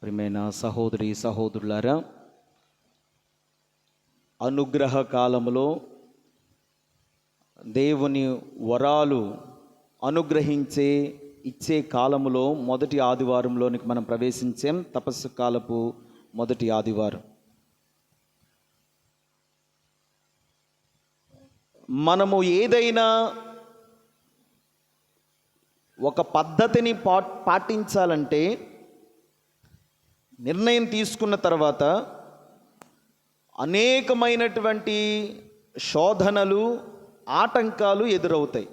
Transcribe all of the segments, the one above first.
ప్రియమైన సహోదరి సహోదరులారా, అనుగ్రహ కాలములో దేవుని వరాలు ఇచ్చే కాలములో మొదటి ఆదివారంలోనికి మనం ప్రవేశించాం. తపస్సు కాలపు మొదటి ఆదివారం. మనము ఏదైనా ఒక పద్ధతిని పాటించాలంటే నిర్ణయం తీసుకున్న తర్వాత అనేకమైనటువంటి శోధనలు, ఆటంకాలు ఎదురవుతాయి.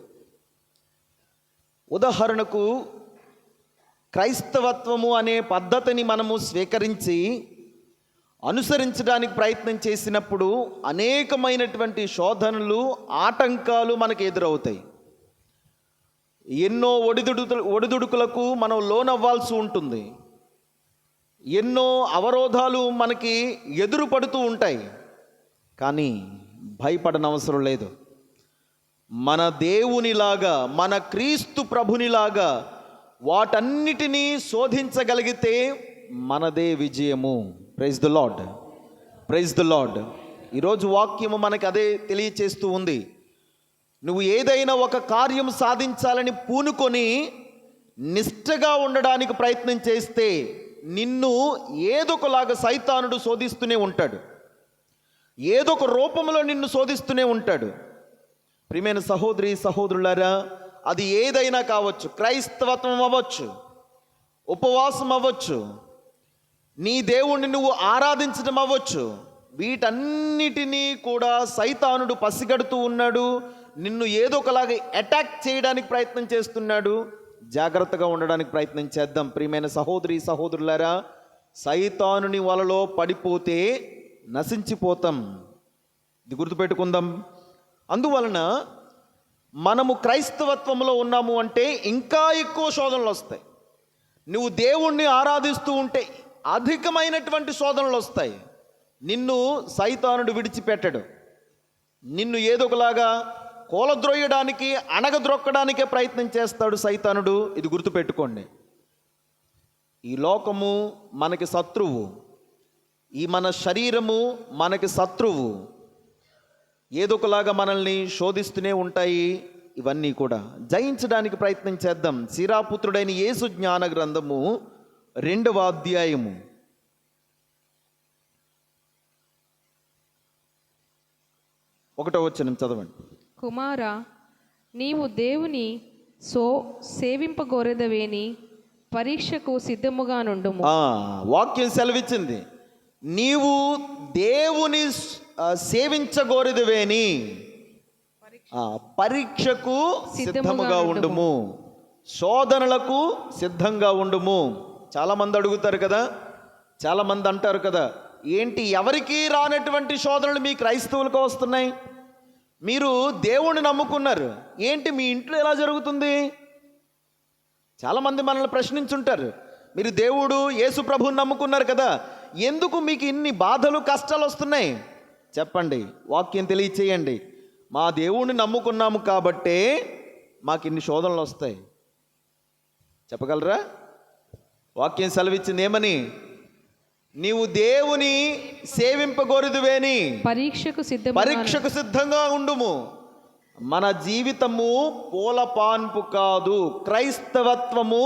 ఉదాహరణకు, క్రైస్తవత్వము అనే పద్ధతిని మనము స్వీకరించి అనుసరించడానికి ప్రయత్నం చేసినప్పుడు అనేకమైనటువంటి శోధనలు, ఆటంకాలు మనకు ఎదురవుతాయి. ఎన్నో ఒడిదుడుకులకు మనం లోనవ్వాల్సి ఉంటుంది. ఎన్నో అవరోధాలు మనకి ఎదురు పడుతూ ఉంటాయి. కానీ భయపడనవసరం లేదు. మన దేవునిలాగా, మన క్రీస్తు ప్రభునిలాగా వాటన్నిటినీ శోధించగలిగితే మనదే విజయము. Praise the lord, praise the lord. ఈరోజు వాక్యము మనకు అదే తెలియచేస్తూ ఉంది. నువ్వు ఏదైనా ఒక కార్యం సాధించాలని పూనుకొని నిష్ఠగా ఉండడానికి ప్రయత్నం చేస్తే నిన్ను ఏదొకలాగా సైతానుడు శోధిస్తూనే ఉంటాడు. ఏదో ఒక రూపంలో నిన్ను శోధిస్తూనే ఉంటాడు. ప్రియమైన సహోదరి సహోదరులారా, అది ఏదైనా కావచ్చు. క్రైస్తవత్వం అవ్వచ్చు, ఉపవాసం అవ్వచ్చు, నీ దేవుణ్ణి నువ్వు ఆరాధించడం అవ్వచ్చు. వీటన్నిటినీ కూడా సైతానుడు పసిగడుతూ ఉన్నాడు. నిన్ను ఏదో ఒకలాగా అటాక్ చేయడానికి ప్రయత్నం చేస్తున్నాడు. జాగ్రత్తగా ఉండడానికి ప్రయత్నం చేద్దాం. ప్రియమైన సహోదరి సహోదరులారా, సైతానుని వలలో పడిపోతే నశించిపోతాం. ఇది గుర్తుపెట్టుకుందాం. అందువలన మనము క్రైస్తవత్వంలో ఉన్నాము అంటే ఇంకా ఎక్కువ శోధనలు వస్తాయి. నువ్వు దేవుణ్ణి ఆరాధిస్తూ ఉంటే అధికమైనటువంటి శోధనలు వస్తాయి. నిన్ను సైతానుడు విడిచిపెట్టడు. నిన్ను ఏదో ఒకలాగా కూలద్రోయడానికి, అణగద్రొక్కడానికే ప్రయత్నం చేస్తాడు సైతానుడు. ఇది గుర్తుపెట్టుకోండి. ఈ లోకము మనకి శత్రువు, ఈ మన శరీరము మనకి శత్రువు. ఏదో ఒకలాగా మనల్ని శోధిస్తూనే ఉంటాయి. ఇవన్నీ కూడా జయించడానికి ప్రయత్నం చేద్దాం. సిరాపుత్రుడైన యేసు జ్ఞాన గ్రంథము 2వ అధ్యాయము 1వ వచనం చదవండి. కుమారా, నీవు దేవుని సేవింపగోరెదవేని పరీక్షకు సిద్ధముగా నుండుము. వాక్యం సెలవిచ్చింది, నీవు దేవుని సేవించగోరెదవేని పరీక్షకు సిద్ధముగా ఉండుము, శోధనలకు సిద్ధంగా ఉండుము. చాలామంది అడుగుతారు కదా, చాలామంది అంటారు కదా, ఏంటి ఎవరికి రానటువంటి శోధనలు మీ క్రైస్తవులకు వస్తున్నాయి? మీరు దేవుణ్ణి నమ్ముకున్నారు, ఏంటి మీ ఇంట్లో ఎలా జరుగుతుంది? చాలామంది మనల్ని ప్రశ్నించుంటారు. మీరు దేవుడు యేసు ప్రభువుని నమ్ముకున్నారు కదా, ఎందుకు మీకు ఇన్ని బాధలు, కష్టాలు వస్తున్నాయి? చెప్పండి, వాక్యం తెలియచేయండి. మా దేవుణ్ణి నమ్ముకున్నాము కాబట్టే మాకు ఇన్ని శోధనలు వస్తాయి. చెప్పగలరా? వాక్యం సెలవిచ్చింది ఏమని? నీవు దేవుని సేవింపగోరుదువేని పరీక్షకు సిద్ధంగా ఉండుము. మన జీవితము పూలపాన్పు కాదు. క్రైస్తవత్వము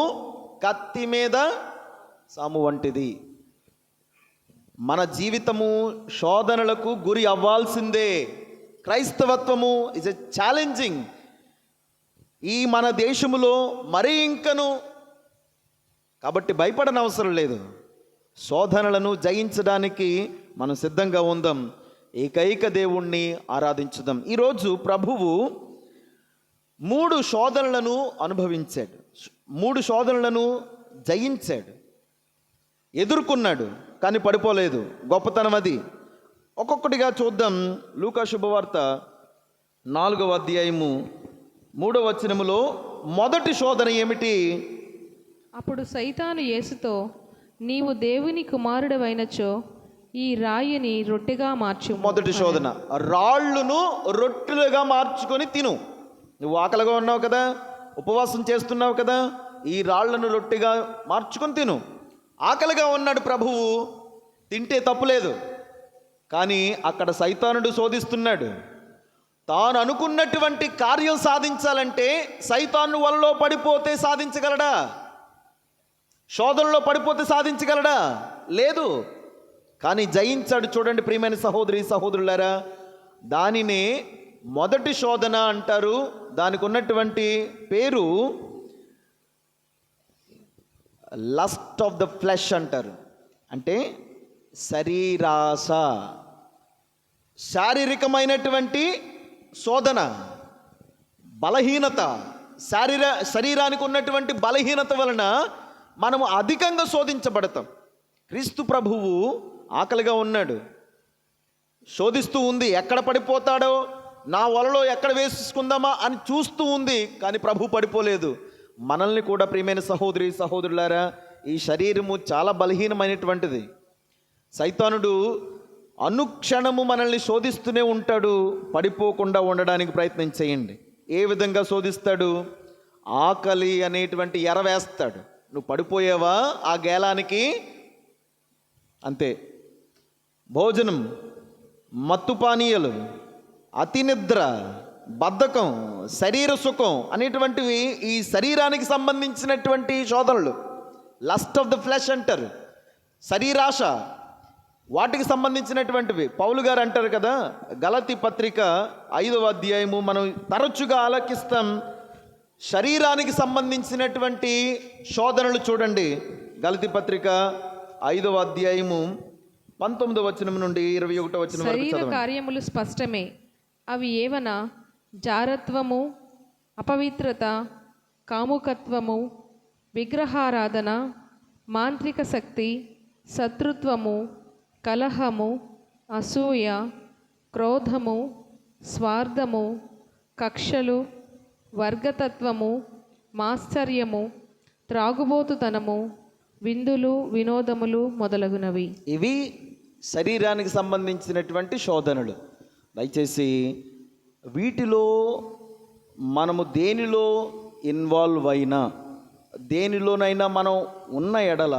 కత్తి మీద సాము వంటిది. మన జీవితము శోధనలకు గురి అవ్వాల్సిందే. క్రైస్తవత్వము ఇస్ ఎ ఛాలెంజింగ్. ఈ మన దేశములో మరీ ఇంకను. కాబట్టి భయపడనవసరం లేదు. శోధనలను జయించడానికి మనం సిద్ధంగా ఉందాం. ఏకైక దేవుణ్ణి ఆరాధించుదాం. ఈరోజు ప్రభువు 3 శోధనలను అనుభవించాడు. 3 శోధనలను జయించాడు, ఎదుర్కొన్నాడు. కానీ పడిపోలేదు. గొప్పతనం అది. ఒక్కొక్కటిగా చూద్దాం. లూకా శుభవార్త 4వ అధ్యాయము 3వ వచనములో మొదటి శోధన ఏమిటి? అప్పుడు సైతాను యేసుతో, నీవు దేవుని కుమారుడవైనచో ఈ రాయిని రొట్టెగా మార్చు. మొదటి శోధన, రాళ్ళును రొట్టెలుగా మార్చుకొని తిను. నువ్వు ఆకలిగా ఉన్నావు కదా, ఉపవాసం చేస్తున్నావు కదా, ఈ రాళ్లను రొట్టెగా మార్చుకొని తిను. ఆకలిగా ఉన్నాడు ప్రభువు, తింటే తప్పులేదు. కానీ అక్కడ సైతానుడు శోధిస్తున్నాడు. తాను అనుకున్నటువంటి కార్యం సాధించాలంటే సైతాను వలలో పడిపోతే సాధించగలడా? శోధనలో పడిపోతే సాధించగలడా? లేదు. కానీ జయించాడు. చూడండి ప్రియమైన సహోదరి సహోదరులారా, దానినే మొదటి శోధన అంటారు. దానికి ఉన్నటువంటి పేరు లస్ట్ ఆఫ్ ద ఫ్లెష్ అంటారు. అంటే శరీరాశ, శారీరకమైనటువంటి శోధన, బలహీనత. శరీరానికి ఉన్నటువంటి బలహీనత వలన మనము అధికంగా శోధించబడతాం. క్రీస్తు ప్రభువు ఆకలిగా ఉన్నాడు, శోధిస్తూ ఉంది. ఎక్కడ పడిపోతాడో, నా వలలో ఎక్కడ వేసుకుందామా అని చూస్తూ ఉంది. కానీ ప్రభు పడిపోలేదు. మనల్ని కూడా ప్రియమైన సహోదరి సహోదరులారా, ఈ శరీరము చాలా బలహీనమైనటువంటిది. సైతానుడు అనుక్షణము మనల్ని శోధిస్తూనే ఉంటాడు. పడిపోకుండా ఉండడానికి ప్రయత్నం చేయండి. ఏ విధంగా శోధిస్తాడు? ఆకలి అనేటువంటి ఎర వేస్తాడు. నువ్వు పడిపోయావా ఆ గేలానికి, అంతే. భోజనం, మత్తు పానీయాలు, అతి నిద్ర, బద్ధకం, శరీర సుఖం అనేటువంటివి ఈ శరీరానికి సంబంధించినటువంటి శోధనలు. లస్ట్ ఆఫ్ ద ఫ్లెష్ అంటారు, శరీరాశ, వాటికి సంబంధించినటువంటివి. పౌలు గారు అంటారు కదా, గలతీ పత్రిక 5వ అధ్యాయము మనం తరచుగా ఆలకిస్తాం. శరీరానికి సంబంధించినటువంటి శోధనలు చూడండి. గలతీ పత్రిక 5వ అధ్యాయము 19వ వచనం నుండి 21వ వచనం వరకు శరీర చదవండి. కార్యములు స్పష్టమే. అవి ఏవనా జారత్వము, అపవిత్రత, కాముకత్వము, విగ్రహారాధన, మాంత్రిక శక్తి, శత్రుత్వము, కలహము, అసూయ, క్రోధము, స్వార్థము, కక్షలు, వర్గతత్వము, మాత్సర్యము, త్రాగుబోతుతనము, విందులు, వినోదములు మొదలగునవి. ఇవి శరీరానికి సంబంధించినటువంటి శోధనలు. దయచేసి వీటిలో మనము దేనిలో ఇన్వాల్వ్ అయినా, దేనిలోనైనా మనం ఉన్న ఎడల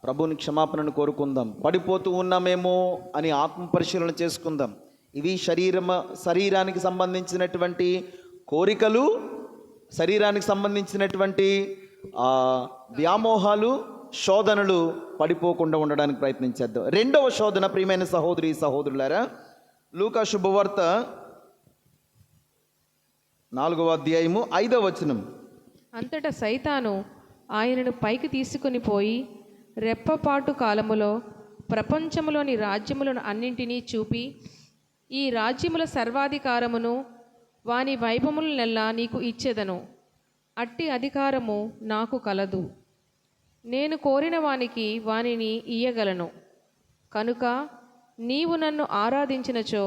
ప్రభుని క్షమాపణను కోరుకుందాం. పడిపోతూ ఉన్నామేమో అని ఆత్మ పరిశీలన చేసుకుందాం. ఇవి శరీరానికి సంబంధించినటువంటి కోరికలు, శరీరానికి సంబంధించినటువంటి వ్యామోహాలు, శోధనలు. పడిపోకుండా ఉండడానికి ప్రయత్నించేద్దాం. రెండవ శోధన ప్రియమైన సహోదరి సహోదరులారా, లూకా శుభవార్త 4వ అధ్యాయము 5వ వచనం. అంతటా సైతాను ఆయనను పైకి తీసుకుని పోయి రెప్పపాటు కాలములో ప్రపంచములోని రాజ్యములను అన్నింటినీ చూపి, ఈ రాజ్యముల సర్వాధికారమును వాని వైభవములనెల్లా నీకు ఇచ్చేదను. అట్టి అధికారము నాకు కలదు. నేను కోరిన వానికి వానిని ఇయ్యగలను. కనుక నీవు నన్ను ఆరాధించినచో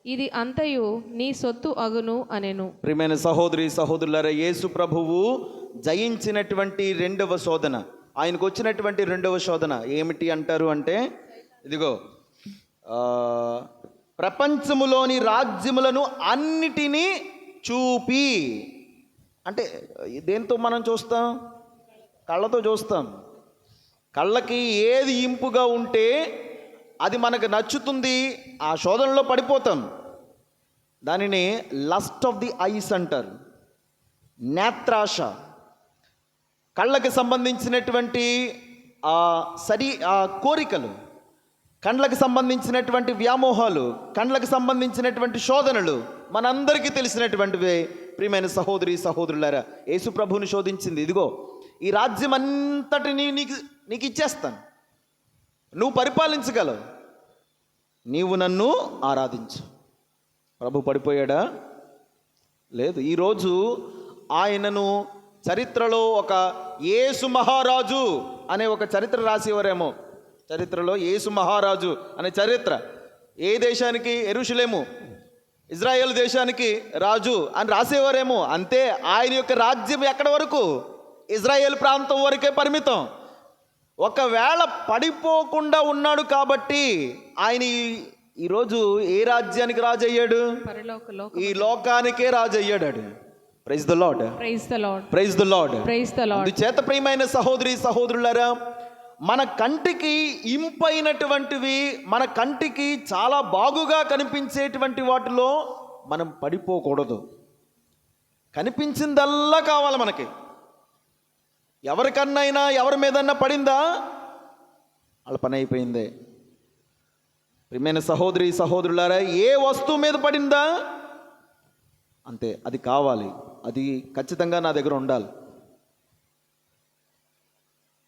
ఇది అంతయు నీ సొత్తు అగును అనెను. ప్రియమైన సహోదరి సహోదరులారా, యేసు ప్రభువు జయించినటువంటి రెండవ శోధన, ఆయనకు వచ్చినటువంటి రెండవ శోధన ఏమిటి అంటారు అంటే, ఇదిగో ప్రపంచములోని రాజ్యములను అన్నిటినీ చూపి. అంటే దేంతో మనం చూస్తాం? కళ్ళతో చూస్తాం. కళ్ళకి ఏది ఇంపుగా ఉంటే అది మనకు నచ్చుతుంది, ఆ శోధనలో పడిపోతాం. దానిని లస్ట్ ఆఫ్ ది ఐస్ అంటారు, నేత్రాశ. కళ్ళకి సంబంధించినటువంటి కోరికలు, కండ్లకు సంబంధించినటువంటి వ్యామోహాలు, కండ్లకు సంబంధించినటువంటి శోధనలు మనందరికీ తెలిసినటువంటివే. ప్రియమైన సహోదరి సహోదరులారా, యేసు ప్రభువుని శోధించింది. ఇదిగో ఈ రాజ్యం అంతటిని నీకు ఇచ్చేస్తాను, నువ్వు పరిపాలించగలవు, నీవు నన్ను ఆరాధించు. ప్రభు పడిపోయాడా? లేదు. ఈరోజు ఆయనను చరిత్రలో ఒక యేసు మహారాజు అనే ఒక చరిత్ర రాసేవారేమో. చరిత్రలో యేసు మహారాజు అనే చరిత్ర. ఏ దేశానికి? యెరూషలేము, ఇజ్రాయేల్ దేశానికి రాజు అని రాసేవారేమో. అంతే. ఆయన యొక్క రాజ్యం ఎక్కడి వరకు? ఇజ్రాయేల్ ప్రాంతం వరకే పరిమితం. ఒకవేళ పడిపోకుండా ఉన్నాడు కాబట్టి ఆయన ఈరోజు ఏ రాజ్యానికి రాజు అయ్యాడు? ఈ లోకానికే రాజు అయ్యాడు. Praise the lord, praise the lord, praise the lord, praise the lord. అందుచేత ప్రియమైన సహోదరి సహోదరులారా, మన కంటికి ఇంపైనటువంటివి, మన కంటికి చాలా బాగుగా కనిపించేటువంటి వాటిలో మనం పడిపోకూడదు. కనిపించిందల్లా కావాలి మనకి. ఎవరికన్నైనా ఎవరి మీదన్నా పడిందా, వాళ్ళ పని అయిపోయిందే. ప్రియమైన సహోదరి సహోదరులారా, ఏ వస్తువు మీద పడిందా అంతే, అది కావాలి, అది ఖచ్చితంగా నా దగ్గర ఉండాలి.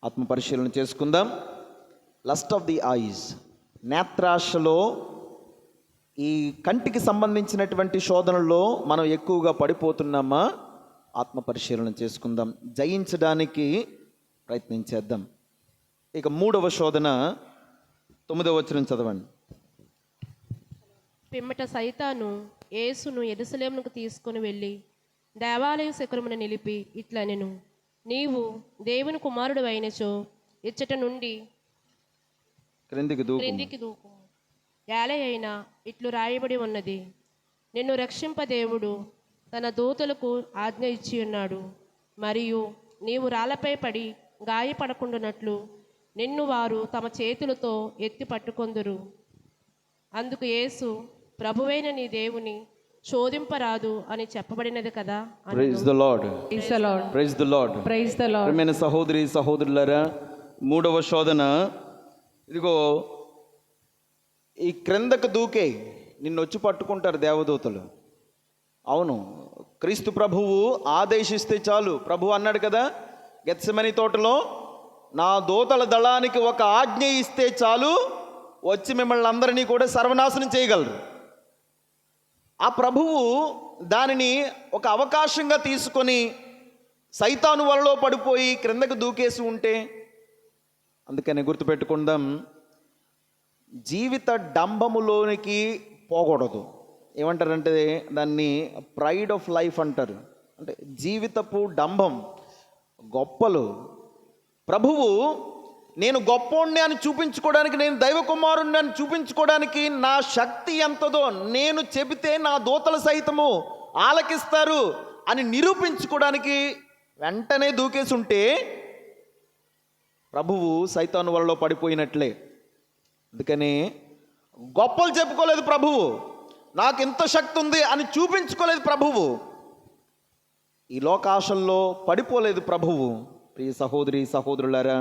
ఆత్మ పరిశీలన చేసుకుందాం. లస్ట్ ఆఫ్ ది ఐస్, నేత్రాశలో ఈ కంటికి సంబంధించినటువంటి శోధనల్లో మనం ఎక్కువగా పడిపోతున్నామా? ఆత్మ పరిశీలన చేసుకుందాం, జయించడానికి ప్రయత్నం చేద్దాం. ఇక 3వ శోధన 9వ వచనం చదవండి. పిమ్మట సైతాను యేసును యెరూషలేమునకు తీసుకుని వెళ్ళి దేవాలయ శిఖరమున నిలిపి ఇట్లనెను, నీవు దేవుని కుమారుడు అయినచో ఇచ్చట నుండి క్రిందికి దూకు. ఏలయైనా ఇట్లు రాయబడి ఉన్నది, నిన్ను రక్షింప దేవుడు తన దూతలకు ఆజ్ఞ ఇచ్చి ఉన్నాడు, మరియు నీవు రాళ్ళపై పడి గాయపడకుండానట్లు నిన్ను వారు తమ చేతులతో ఎత్తి పట్టుకొందురు. అందుకు యేసు, ప్రభువైన నీ దేవుని శోధింపరాదు అని చెప్పబడినది కదా. Praise the lord. Praise the lord. Praise the lord. Praise the lord. ప్రియమైన సహోదరి సహోదరులారా, 3వ శోధన ఇదిగో, ఈ క్రిందకు దూకే నిన్ను వచ్చి పట్టుకుంటారు దేవదూతలు. అవును, క్రీస్తు ప్రభువు ఆదేశిస్తే చాలు. ప్రభు అన్నాడు కదా గెత్సెమని తోటలో, నా దూతల దళానికి ఒక ఆజ్ఞ ఇస్తే చాలు వచ్చి మిమ్మల్ని అందరినీ కూడా సర్వనాశనం చేయగలరు. ఆ ప్రభువు దానిని ఒక అవకాశంగా తీసుకొని సైతాను వలలో పడిపోయి క్రిందకు దూకేసి ఉంటే, అందుకని గుర్తుపెట్టుకుందాం, జీవిత డంబములోనికి పోకూడదు. ఏమంటారంటే దాన్ని ప్రైడ్ ఆఫ్ లైఫ్ అంటారు. అంటే జీవితపు డంబం, గొప్పలు. ప్రభువు నేను గొప్పోణ్ణి అని చూపించుకోవడానికి, నేను దైవ కుమారుణ్ణి అని చూపించుకోవడానికి నా శక్తి ఎంతదో నేను చెబితే నా దూతలు సైతము ఆలకిస్తారు అని నిరూపించుకోవడానికి వెంటనే దూకేసి ఉంటే ప్రభువు సైతాను వలలో పడిపోయినట్లే. అందుకని గొప్పలు చెప్పుకోలేదు ప్రభువు, నాకు ఇంత శక్తి ఉంది అని చూపించుకోలేదు ప్రభువు, ఈ లోకాశల్లో పడిపోలేదు ప్రభువు. ప్రియ సహోదరి సహోదరులారా,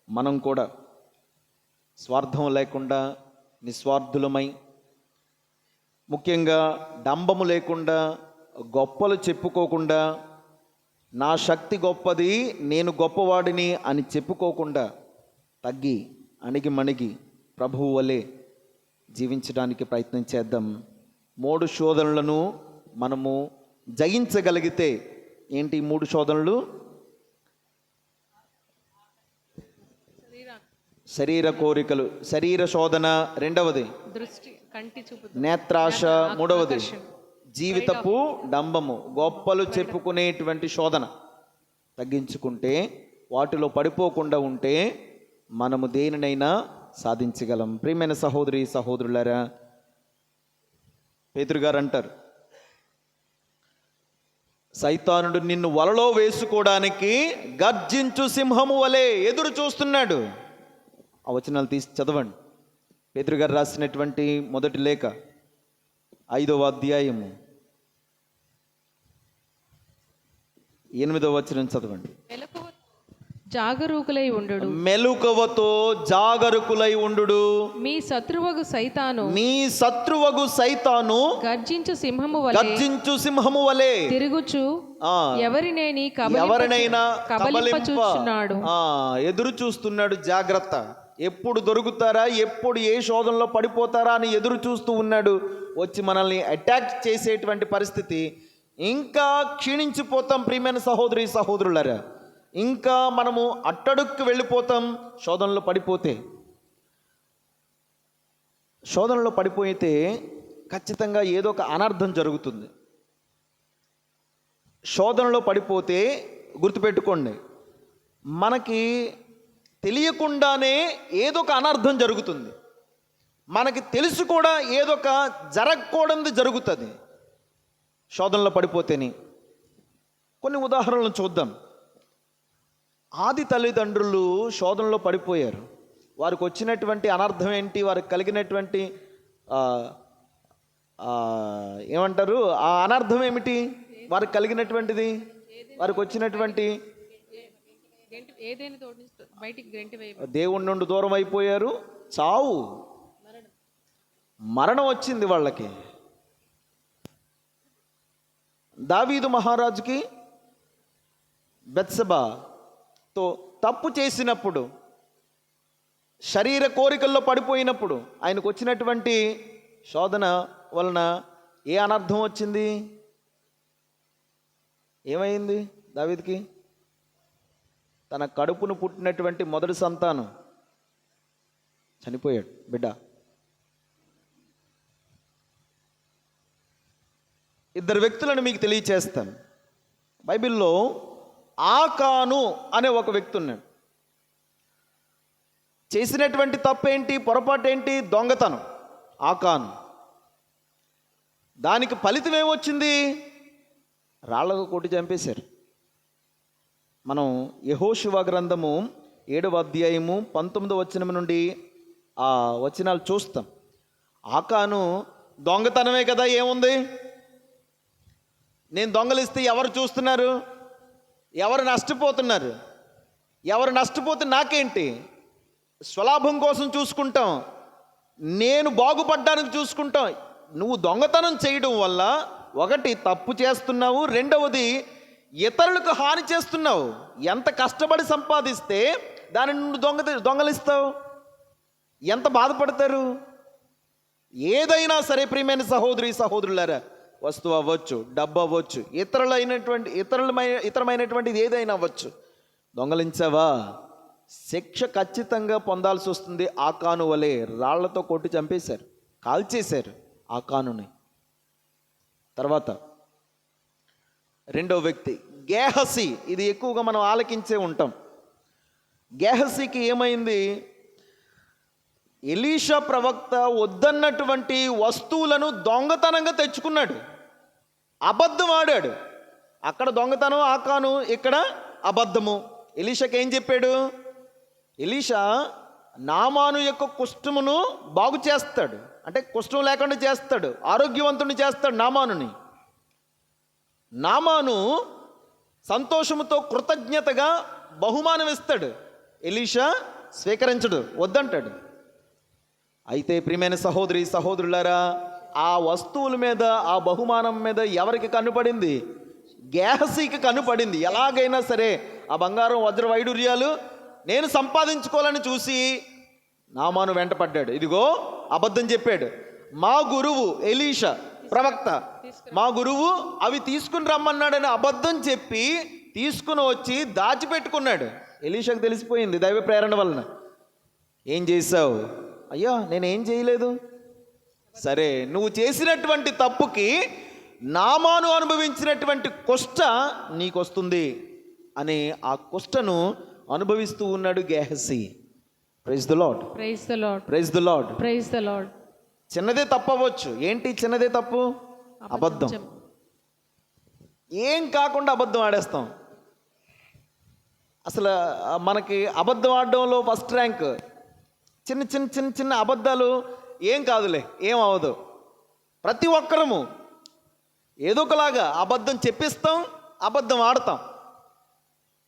మనం కూడా స్వార్థం లేకుండా నిస్వార్థులమై, ముఖ్యంగా డంబము లేకుండా, గొప్పలు చెప్పుకోకుండా, నా శక్తి గొప్పది నేను గొప్పవాడిని అని చెప్పుకోకుండా తగ్గి అణిగి మణిగి ప్రభువు వలె జీవించడానికి ప్రయత్నం చేద్దాం. 3 శోధనలను మనము జయించగలిగితే, ఏంటి 3 శోధనలు? శరీర కోరికలు, శరీర శోధన 2వది, దృష్టి కంటి చూపు, నేత్రాశ 3వది, జీవితపు డంబము, గొప్పలు చెప్పుకునేటువంటి శోధన తగ్గించుకుంటే, వాటిలో పడిపోకుండా ఉంటే మనము దేనినైనా సాధించగలం. ప్రియమైన సహోదరి సహోదరులారా, పేతురు గారు అంటారు, సైతానుడు నిన్ను వలలో వేసుకోవడానికి గర్జించు సింహము వలె ఎదురు చూస్తున్నాడు. ఆ వచనాలు తీసి చదవండి. పేతురు గారు రాసినటువంటి మొదటి లేఖ 5వ అధ్యాయము 8వ వచనం చదవండి. జాగరూకులై ఉండు, మెలకువతో జాగరూకులై ఉండు, మీ శత్రువగు సైతాను గర్జించు సింహము వలె తిరుగుచు ఎవరినైనా కబలించుచున్నాడు, ఎదురు చూస్తున్నాడు. జాగ్రత్త, ఎప్పుడు దొరుకుతారా, ఎప్పుడు ఏ శోధనలో పడిపోతారా అని ఎదురు చూస్తూ ఉన్నాడు. వచ్చి మనల్ని అటాక్ చేసేటువంటి పరిస్థితి. ఇంకా క్షీణించిపోతాం ప్రియమైన సహోదరి సహోదరులారా, ఇంకా మనము అట్టడుక్కు వెళ్ళిపోతాం శోధనలో పడిపోతే. శోధనలో పడిపోయితే ఖచ్చితంగా ఏదో ఒక అనర్థం జరుగుతుంది. శోధనలో పడిపోతే గుర్తుపెట్టుకోండి, మనకి తెలియకుండానే ఏదో ఒక అనర్థం జరుగుతుంది. మనకి తెలుసు కూడా ఏదో ఒక జరగకూడదు జరుగుతుంది శోధనలో పడిపోతేనే. కొన్ని ఉదాహరణలు చూద్దాం. ఆది తల్లిదండ్రులు శోధనలో పడిపోయారు. వారికి వచ్చినటువంటి అనర్థం ఏంటి, వారికి కలిగినటువంటి ఏమంటారు, ఆ అనర్థం ఏమిటి, వారికి కలిగినటువంటిది, వారికి వచ్చినటువంటి ఏదైనా తోటి నుంచి బయటికి గెంటి వేయ దేవుడి నుండి దూరం అయిపోయారు, చావు, మరణం వచ్చింది వాళ్ళకి. దావీదు మహారాజుకి బెత్షెబాతో తప్పు చేసినప్పుడు, శరీర కోరికల్లో పడిపోయినప్పుడు ఆయనకు వచ్చినటువంటి శోధన వలన ఏ అనర్థం వచ్చింది, ఏమైంది దావీదుకి? తన కడుపును పుట్టినటువంటి మొదటి సంతానం చనిపోయాడు బిడ్డ. ఇద్దరు వ్యక్తులను మీకు తెలియచేస్తాను. బైబిల్లో ఆకాను అనే ఒక వ్యక్తి ఉన్నాడు. చేసినటువంటి తప్పేంటి, పొరపాటు ఏంటి? దొంగతనం. ఆకాను. దానికి ఫలితం ఏమొచ్చింది? రాళ్లకు కొట్టి చంపేశారు. మనం యెహోషువ గ్రంథము 7వ అధ్యాయము 19వ వచనం నుండి ఆ వచనాలు చూస్తాం. ఆకాను దొంగతనమే కదా, ఏముంది? నేను దొంగలిస్తే ఎవరు చూస్తున్నారు, ఎవరు నష్టపోతున్నారు? ఎవరు నష్టపోతే నాకేంటి? స్వలాభం కోసం చూసుకుంటాం, నేను బాగుపడ్డానికి చూసుకుంటాం. నువ్వు దొంగతనం చేయడం వల్ల ఒకటి తప్పు చేస్తున్నావు, రెండవది ఇతరులకు హాని చేస్తున్నావు. ఎంత కష్టపడి సంపాదిస్తే దాని నుండి దొంగలిస్తావు, ఎంత బాధపడతారు? ఏదైనా సరే ప్రియమైన సహోదరి సహోదరులారా, వస్తువు అవ్వచ్చు, డబ్బు అవ్వచ్చు, ఇతరమైనటువంటిది ఏదైనా అవ్వచ్చు, దొంగలించావా శిక్ష ఖచ్చితంగా పొందాల్సి వస్తుంది. ఆకాను వలె రాళ్లతో కొట్టి చంపేశారు, కాల్చేశారు ఆకానుని. తర్వాత రెండో వ్యక్తి గేహసి. ఇది ఎక్కువగా మనం ఆలకించే ఉంటాం. గేహసికి ఏమైంది? ఎలీషా ప్రవక్త వద్దన్నటువంటి వస్తువులను దొంగతనంగా తెచ్చుకున్నాడు, అబద్ధం ఆడాడు. అక్కడ దొంగతనం ఆకాను, ఇక్కడ అబద్ధము. ఎలీషాకి ఏం చెప్పాడు? ఎలీషా నామాను యొక్క కుష్ఠమును బాగు చేస్తాడు, అంటే కుష్ఠం లేకుండా చేస్తాడు, ఆరోగ్యవంతుని చేస్తాడు నామానుని. నామాను సంతోషముతో కృతజ్ఞతగా బహుమానం ఇస్తాడు. ఎలీషా స్వీకరించడు, వద్దంటాడు. అయితే ప్రియమైన సహోదరి సహోదరులారా, ఆ వస్తువుల మీద, ఆ బహుమానం మీద ఎవరికి కనుపడింది? గేహసీకి కనుపడింది. ఎలాగైనా సరే ఆ బంగారం వజ్ర వైడూర్యాలు నేను సంపాదించుకోవాలని చూసి నామాను వెంటపడ్డాడు. ఇదిగో అబద్ధం చెప్పాడు. మా గురువు ఎలీషా ప్రవక్త, మా గురువు అవి తీసుకుని రమ్మన్నాడని అబద్ధం చెప్పి తీసుకుని వచ్చి దాచిపెట్టుకున్నాడు. ఎలీషాకు తెలిసిపోయింది దైవ ప్రేరణ వలన. ఏం చేశావు? అయ్యా నేనేం చేయలేదు. సరే, నువ్వు చేసినటువంటి తప్పుకి నామాను అనుభవించినటువంటి కుష్ఠ నీకొస్తుంది అని ఆ కుష్ఠను అనుభవిస్తూ ఉన్నాడు Gehazi. Praise the lord, praise the lord, praise the lord, praise the lord. చిన్నదే తప్పవచ్చు. ఏంటి చిన్నదే తప్పు? అబద్ధం. ఏం కాకుండా అబద్ధం ఆడేస్తాం. అసలు మనకి అబద్ధం ఆడడంలో ఫస్ట్ ర్యాంక్. చిన్న చిన్న చిన్న చిన్న అబద్ధాలు ఏం కాదులే, ఏం అవ్వదు. ప్రతి ఒక్కరము ఏదో ఒకలాగా అబద్ధం చెప్పిస్తాం, అబద్ధం ఆడతాం.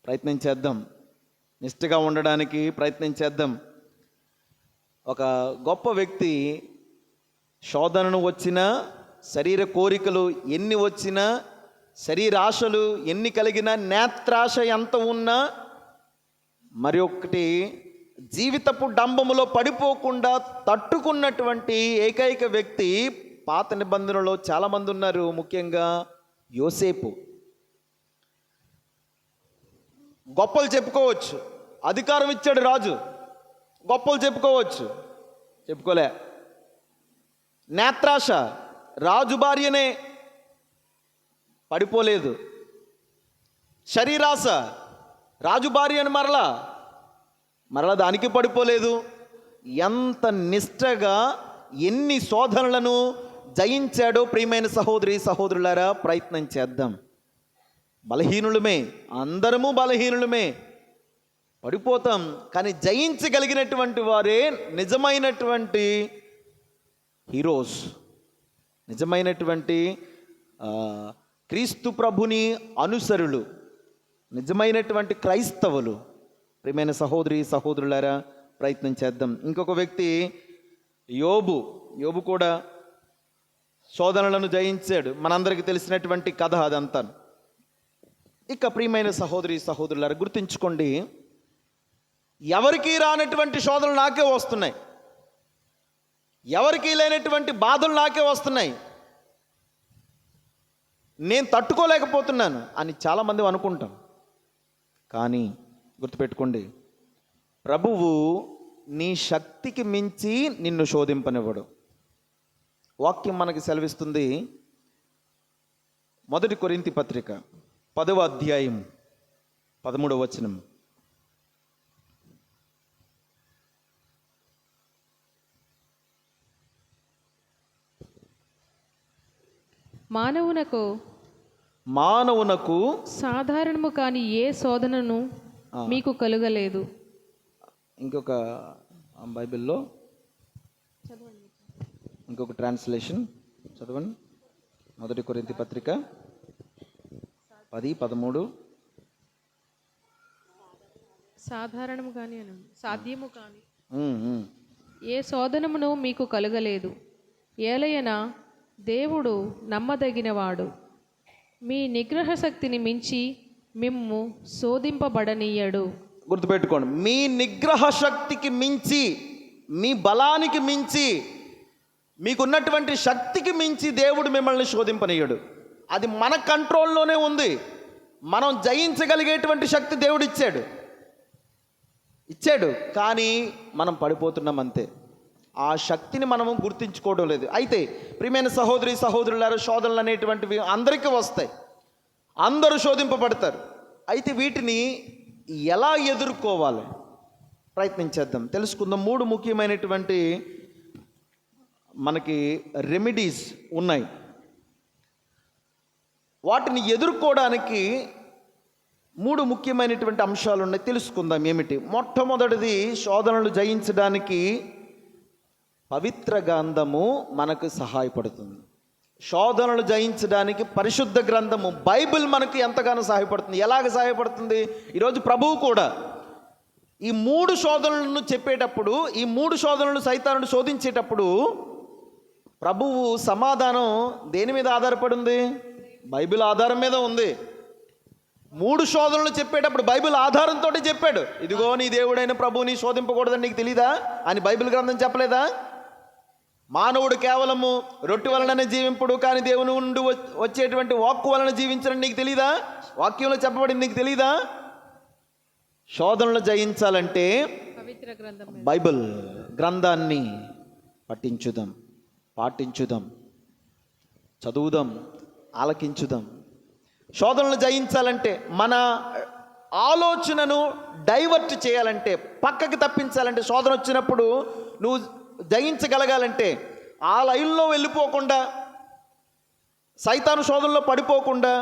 ప్రయత్నం చేద్దాం, నిష్ఠగా ఉండడానికి ప్రయత్నం చేద్దాం. ఒక గొప్ప వ్యక్తి శోధనను వచ్చినా, శరీర కోరికలు ఎన్ని వచ్చినా, శరీరాశలు ఎన్ని కలిగినా, నేత్రాశ ఎంత ఉన్నా, మరి ఒకటి జీవితపు డంబములో పడిపోకుండా తట్టుకున్నటువంటి ఏకైక వ్యక్తి పాత నిబంధనలో చాలామంది ఉన్నారు. ముఖ్యంగా యోసేపు. గొప్పలు చెప్పుకోవచ్చు, అధికారం ఇచ్చాడు రాజు, గొప్పలు చెప్పుకోవచ్చు, చెప్పుకోలే. నేత్రాశ, రాజు భార్యనే, పడిపోలేదు. శరీరాశ, రాజు భార్యని మరలా దానికి పడిపోలేదు. ఎంత నిష్ఠగా ఎన్ని శోధనలను జయించాడో ప్రియమైన సహోదరి సహోదరులారా, ప్రయత్నం చేద్దాం. బలహీనులమే, అందరము బలహీనులమే. పడిపోతాం. కానీ జయించగలిగినటువంటి వారే నిజమైనటువంటి హీరోస్, నిజమైనటువంటి క్రీస్తు ప్రభుని అనుసరులు, నిజమైనటువంటి క్రైస్తవులు. ప్రియమైన సహోదరి సహోదరులారా, ప్రయత్నం చేద్దాం. ఇంకొక వ్యక్తి యోబు కూడా శోధనలను జయించాడు. మనందరికీ తెలిసినటువంటి కథ అదంతా. ఇక ప్రియమైన సహోదరి సహోదరులారా, గుర్తుంచుకోండి, ఎవరికీ రానటువంటి శోధనలు నాకే వస్తున్నాయి, ఎవరికీ లేనటువంటి బాధలు నాకే వస్తున్నాయి, నేను తట్టుకోలేకపోతున్నాను అని చాలామంది అనుకుంటాం. కానీ గుర్తుపెట్టుకోండి, ప్రభువు నీ శక్తికి మించి నిన్ను శోధింపనివ్వడు. వాక్యం మనకి సెలవిస్తుంది. 1 కొరింథీ పత్రిక 10వ అధ్యాయం 13వ వచనం. మానవునకు సాధారణము కాని ఏ శోధనను మీకు కలుగలేదు. ఇంకొక బైబిల్లో ఇంకొక ట్రాన్స్లేషన్ చదవండి. 1 కొరింథీ పత్రిక 10:13. సాధారణము కాని సాధ్యము కాని ఏ శోధనమును మీకు కలుగలేదు. ఏలయన దేవుడు నమ్మదగినవాడు, మీ నిగ్రహ శక్తిని మించి మిమ్ము శోధింపబడనీయడు. గుర్తుపెట్టుకోండి, మీ నిగ్రహ శక్తికి మించి, మీ బలానికి మించి, మీకున్నటువంటి శక్తికి మించి దేవుడు మిమ్మల్ని శోధింపనీయడు. అది మన కంట్రోల్లోనే ఉంది. మనం జయించగలిగేటువంటి శక్తి దేవుడు ఇచ్చాడు, కానీ మనం పడిపోతున్నాం అంతే. ఆ శక్తిని మనము గుర్తించుకోవడం లేదు. అయితే ప్రియమైన సహోదరి సహోదరులారా, శోధనలు అనేటువంటివి అందరికీ వస్తాయి, అందరూ శోధింపబడతారు. అయితే వీటిని ఎలా ఎదుర్కోవాలి ప్రయత్నించేద్దాం, తెలుసుకుందాం. 3 ముఖ్యమైనటువంటి మనకి రెమెడీస్ ఉన్నాయి. వాటిని ఎదుర్కోవడానికి 3 ముఖ్యమైనటువంటి అంశాలు ఉన్నాయి, తెలుసుకుందాం. ఏమిటి? మొట్టమొదటిది, శోధనలు జయించడానికి పవిత్ర గ్రంథము మనకు సహాయపడుతుంది. శోధనలు జయించడానికి పరిశుద్ధ గ్రంథము బైబిల్ మనకు ఎంతగానో సహాయపడుతుంది. ఎలాగ సహాయపడుతుంది? ఈరోజు ప్రభువు కూడా ఈ 3 శోధనలను చెప్పేటప్పుడు, ఈ 3 శోధనలు సైతానుడు శోధించేటప్పుడు ప్రభువు సమాధానం దేని మీద ఆధారపడి ఉంది? బైబిల్ ఆధారం మీద ఉంది. 3 శోధనలు చెప్పేటప్పుడు బైబిల్ ఆధారంతో చెప్పాడు. ఇదిగో నీ దేవుడైన ప్రభువుని శోధింపకూడదని నీకు తెలీదా అని బైబిల్ గ్రంథం చెప్పలేదా? మానవుడు కేవలము రొట్టె వలననే జీవింపుడు, కానీ దేవుని నుండి వచ్చేటువంటి వాక్కు వలన జీవించడం నీకు తెలీదా? వాక్యంలో చెప్పబడింది నీకు తెలీదా? శోధనలు జయించాలంటే పవిత్ర గ్రంథం, బైబిల్ గ్రంథాన్ని పాటించుదాం, చదువుదాం, ఆలకించుదాం. శోధనలు జయించాలంటే, మన ఆలోచనను డైవర్ట్ చేయాలంటే, పక్కకి తప్పించాలంటే, శోధన వచ్చినప్పుడు నువ్వు జయించగలగాలంటే, ఆ లైన్లో వెళ్ళిపోకుండా, సైతాను శోధనలో పడిపోకుండా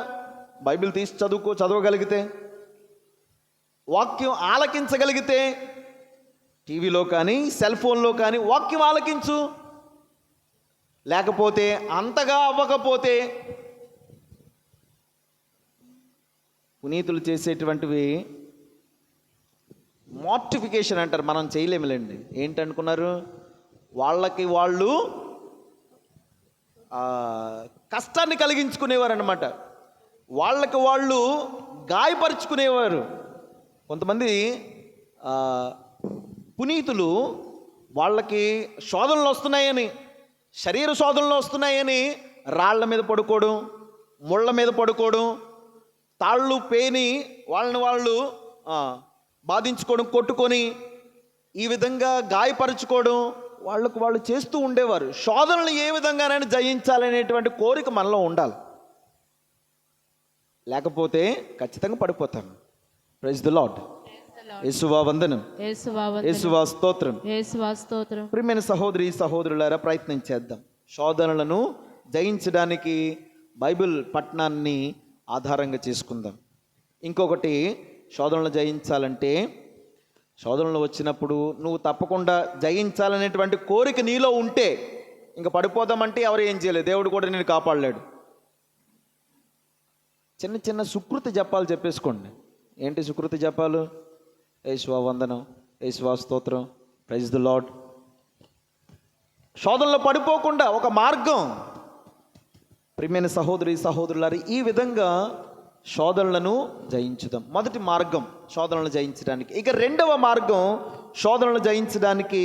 బైబిల్ తీసి చదవగలిగితే, వాక్యం ఆలకించగలిగితే, టీవీలో కానీ సెల్ ఫోన్లో కానీ వాక్యం ఆలకించు. లేకపోతే అంతగా అవ్వకపోతే పునీతులు చేసేటువంటివి మార్టిఫికేషన్ అంటారు, మనం చేయలేములేండి. ఏంటనుకున్నారు? వాళ్ళకి వాళ్ళు కష్టాన్ని కలిగించుకునేవారు అన్నమాట. వాళ్ళకి వాళ్ళు గాయపరుచుకునేవారు. కొంతమంది పునీతులు వాళ్ళకి శోధనలు వస్తున్నాయని, శరీర శోధనలు వస్తున్నాయని రాళ్ల మీద పడుకోవడం, ముళ్ళ మీద పడుకోవడం, తాళ్ళు పేని వాళ్ళని వాళ్ళు బాధించుకోవడం, కొట్టుకొని ఈ విధంగా గాయపరుచుకోవడం వాళ్ళకు వాళ్ళు చేస్తూ ఉండేవారు. శోధనలు ఏ విధంగానైనా జయించాలనేటువంటి కోరిక మనలో ఉండాలి, లేకపోతే ఖచ్చితంగా పడిపోతాను. Praise the lord. యేసువా వందనం, యేసువా స్తోత్రం. ప్రియమైన సహోదరి సహోదరులారా, ప్రయత్నం చేద్దాం. శోధనలను జయించడానికి బైబిల్ పఠనాన్ని ఆధారంగా చేసుకుందాం. ఇంకొకటి, శోధనలు జయించాలంటే శోధనలు వచ్చినప్పుడు నువ్వు తప్పకుండా జయించాలనేటువంటి కోరిక నీలో ఉంటే ఇంకా పడిపోదామంటే ఎవరు ఏం చేయలేదు, దేవుడు కూడా నేను కాపాడలేడు. చిన్న చిన్న సుకృతి జపాలు చెప్పేసుకోండి. ఏంటి సుకృతి జపాలు? యేసువా వందనం, యేసువా స్తోత్రం, ప్రైజ్ ది లార్డ్. శోధనలో పడిపోకుండా ఒక మార్గం. ప్రియమైన సహోదరి సహోదరులారు, ఈ విధంగా శోధనలను జయించుదాం. మొదటి మార్గం శోధనలను జయించడానికి. ఇక రెండవ మార్గం శోధనలు జయించడానికి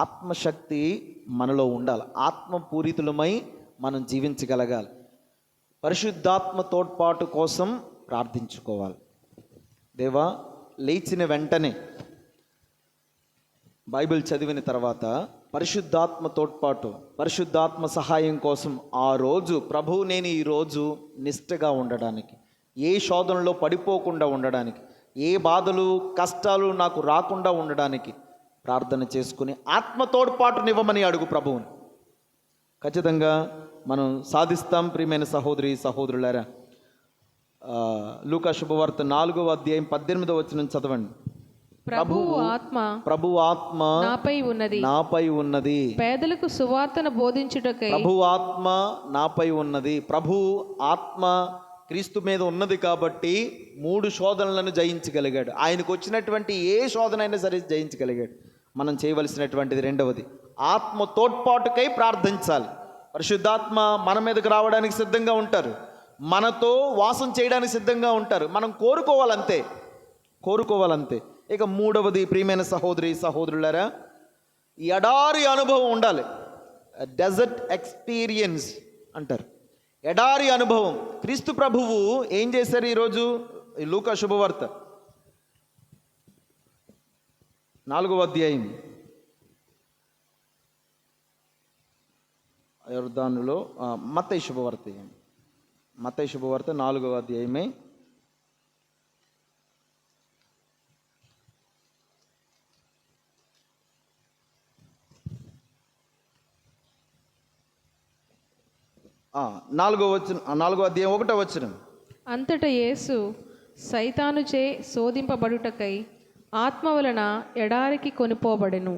ఆత్మశక్తి మనలో ఉండాలి. ఆత్మపూరితులమై మనం జీవించగలగాలి. పరిశుద్ధాత్మ తోడ్పాటు కోసం ప్రార్థించుకోవాలి. దేవా, లేచిన వెంటనే బైబిల్ చదివిన తర్వాత పరిశుద్ధాత్మ తోడ్పాటు, పరిశుద్ధాత్మ సహాయం కోసం ఆ రోజు ప్రభు నేను ఈరోజు నిష్ఠగా ఉండడానికి, ఏ శోధనలో పడిపోకుండా ఉండడానికి, ఏ బాధలు కష్టాలు నాకు రాకుండా ఉండడానికి ప్రార్థన చేసుకుని ఆత్మ తోడ్పాటునివ్వమని అడుగు ప్రభువుని. ఖచ్చితంగా మనం సాధిస్తాం. ప్రియమైన సహోదరి సహోదరులారా, లూకా శుభవార్త 4వ అధ్యాయం 18వ వచనం చదవండి. ప్రభువు ఆత్మ నాపై ఉన్నది, పేదలకు సువార్తను బోధించుటకై. ప్రభు ఆత్మ నాపై ఉన్నది. ప్రభు ఆత్మ క్రీస్తు మీద ఉన్నది కాబట్టి 3 శోధనలను జయించగలిగాడు. ఆయనకు వచ్చినటువంటి ఏ శోధన అయినా సరే జయించగలిగాడు. మనం చేయవలసినటువంటిది రెండవది, ఆత్మ తోడ్పాటుకై ప్రార్థించాలి. పరిశుద్ధాత్మ మన మీదకి రావడానికి సిద్ధంగా ఉంటారు, మనతో వాసం చేయడానికి సిద్ధంగా ఉంటారు. మనం కోరుకోవాలంతే. ఇక మూడవది, ప్రియమైన సహోదరి సహోదరులారా, ఎడారి అనుభవం ఉండాలి. డెజర్ట్ ఎక్స్పీరియన్స్ అంటారు, ఎడారి అనుభవం. క్రీస్తు ప్రభువు ఏం చేశారు? ఈరోజు లూకా శుభవార్త 4వ అధ్యాయం యోర్దానులో, మత్తయి శుభవార్త 4వ అధ్యాయమే 4వ అధ్యాయం 1వ వచనం. అంతటా యేసు సైతానుచే శోధింపబడుటకై ఆత్మ వలన ఎడారికి కొనిపోబడెను.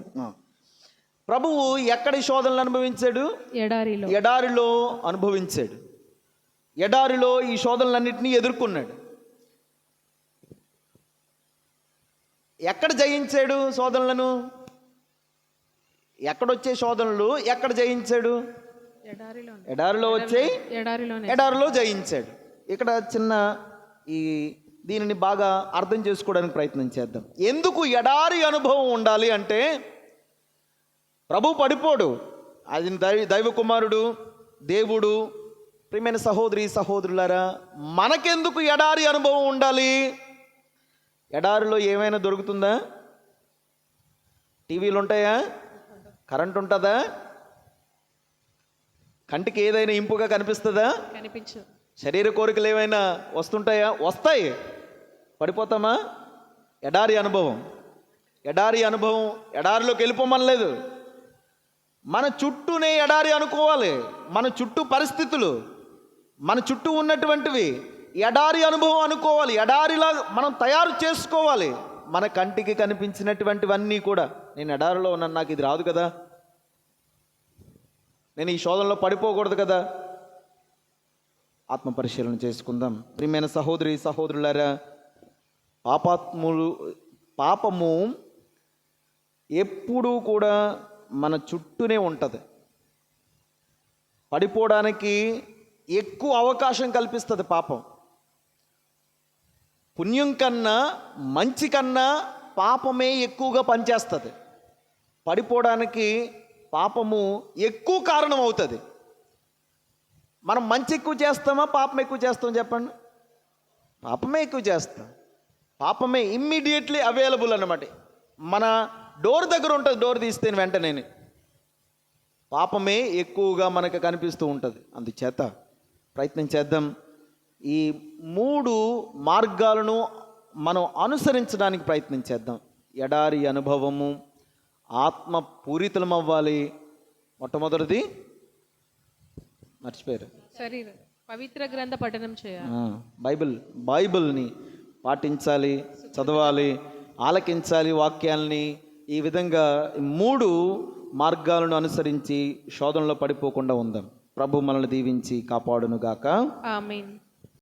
ప్రభువు ఎక్కడి శోధనలు అనుభవించాడు? ఎడారిలో అనుభవించాడు. ఎడారిలో ఈ శోధనలన్నింటినీ ఎదుర్కొన్నాడు. ఎక్కడ జయించాడు శోధనలను? ఎక్కడొచ్చే శోధనలు ఎక్కడ జయించాడు? ఎడారిలో వచ్చాయి, ఎడారిలో జయించాడు. ఇక్కడ చిన్న దీనిని బాగా అర్థం చేసుకోవడానికి ప్రయత్నం చేద్దాం. ఎందుకు ఎడారి అనుభవం ఉండాలి అంటే, ప్రభు పడిపోడు, అది దైవ కుమారుడు, దేవుడు. ప్రియమైన సహోదరి సహోదరులారా, మనకెందుకు ఎడారి అనుభవం ఉండాలి? ఎడారిలో ఏమైనా దొరుకుతుందా? టీవీలు ఉంటాయా? కరెంట్ ఉంటుందా? కంటికి ఏదైనా ఇంపుగా కనిపిస్తుందా? కనిపించదు. శరీర కోరికలు ఏమైనా వస్తుంటాయా? వస్తాయి. పడిపోతామా? ఎడారి అనుభవం. ఎడారిలోకి వెళ్ళిపోమనలేదు. మన చుట్టూనే ఎడారి అనుకోవాలి. మన చుట్టూ పరిస్థితులు, మన చుట్టూ ఉన్నటువంటివి ఎడారి అనుభవం అనుకోవాలి. ఎడారిలా మనం తయారు చేసుకోవాలి. మన కంటికి కనిపించినటువంటివన్నీ కూడా, నేను ఎడారిలో ఉన్నాను, నాకు ఇది రాదు కదా, నేను ఈ శోధనలో పడిపోకూడదు కదా. ఆత్మ పరిశీలన చేసుకుందాం. ప్రియమైన సహోదరి సహోదరులారా, పాపము ఎప్పుడూ కూడా మన చుట్టూనే ఉంటుంది. పడిపోవడానికి ఎక్కువ అవకాశం కల్పిస్తుంది పాపం. పుణ్యం కన్నా మంచి కన్నా పాపమే ఎక్కువగా పనిచేస్తుంది. పడిపోవడానికి పాపము ఎక్కువ కారణం అవుతుంది. మనం మంచి ఎక్కువ చేస్తామా, పాపం ఎక్కువ చేస్తాం? చెప్పండి. పాపమే ఎక్కువ చేస్తాం. పాపమే ఇమ్మీడియట్లీ అవైలబుల్ అన్నమాట. మన డోర్ దగ్గర ఉంటుంది, డోర్ తీస్తే వెంటనే పాపమే ఎక్కువగా మనకు కనిపిస్తూ ఉంటుంది. అందుచేత ప్రయత్నం చేద్దాం. ఈ 3 మార్గాలను మనం అనుసరించడానికి ప్రయత్నం చేద్దాం. ఎడారి అనుభవము, ఆత్మ పూరితలం అవ్వాలి. మొట్టమొదటిది మర్చిపోయారు, పవిత్ర గ్రంథ పఠనం చేయాలి. బైబిల్ని పాటించాలి, చదవాలి. ఆలకించాలి వాక్యాల్ని. ఈ విధంగా 3 మార్గాలను అనుసరించి శోధనలో పడిపోకుండా ఉందాం. ప్రభు మనల్ని దీవించి కాపాడునుగాక. ఆమేన్.